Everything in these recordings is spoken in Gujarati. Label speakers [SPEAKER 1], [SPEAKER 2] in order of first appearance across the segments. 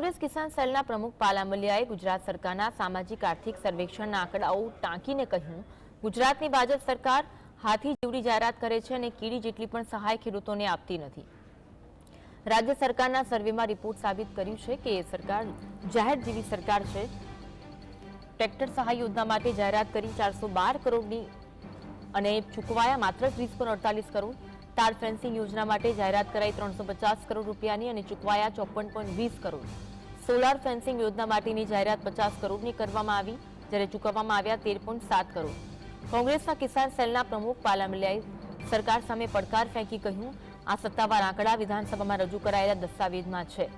[SPEAKER 1] કોંગ્રેસ કિસાન સેલના પ્રમુખ પાલામલિયાએ ગુજરાત સરકારના સામાજિક આર્થિક સર્વેક્ષણના આંકડાઓ ટાંકીને કહ્યું, ગુજરાતની ભાજપ સરકાર હાથી જેવડી જાહેરાત કરે છે અને કીડી જેટલી પણ સહાય ખેડૂતોને આપતી નથી। રાજ્ય સરકારના સર્વેમાં રિપોર્ટ સાબિત કર્યું છે કે સરકાર જાહેર જેવી સરકાર છે। ટ્રેક્ટર સહાય યોજના માટે જાહેરાત કરી 412 કરોડની અને ચૂકવાયા માત્ર 30.48 કરોડ। तार फेंसिंग योजना माटे जाहेरात कराई 350 करोड़ रूपियानी અને ચૂકવાયા 54.20 करोड़। सोलार फेंसिंग योजना माटेनी जाहेरात 50 करोड़नी करवामां आवी, ज्यारे चूकववामां આવ્યા 13.7 करोड़। कांग्रेसना किसान सेलना प्रमुख पालामलियाए सरकार सामे પડકાર ફેંકી કહ્યું, આ સત્તાવાર આંકડા વિધાનસભામાં રજૂ કરાયેલા દસ્તાવેજમાં છે।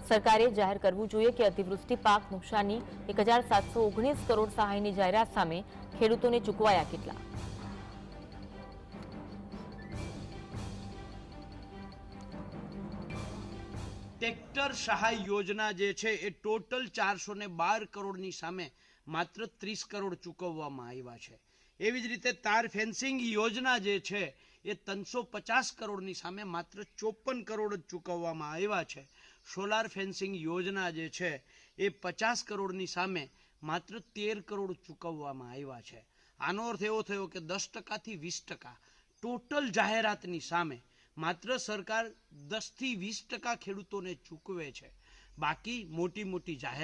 [SPEAKER 1] સરકારે જાહેર કરવું જોઈએ કે અતિવૃષ્ટિ પાક નુકસાની 1719 કરોડ સહાયની જાહેરાત સામે ખેડૂતોને ચૂકવાયા કેટલા।
[SPEAKER 2] ट्रेक्टर सहाय योजना जे छे ए टोटल 412 करोड़नी सामे मात्र 30 करोड़ चूकववामां आव्या छे। एवी ज रीते तार फेंसिंग योजना जे छे ए 350 करोड़नी सामे मात्र 54 करोड़ चूकववामां आव्या छे। सोलार फेंसिंग योजना जे छे ए 50 करोड़नी सामे मात्र 13 करोड़ चूकववामां आव्या छे। आनो अर्थ एवो थयो के 10% थी 20% टोटल जाहेरातनी सामे मात्र सरकार 10 થી 20% ખેડૂતોને ચૂકવે છે। बाकी मोटी मोटी जाहिर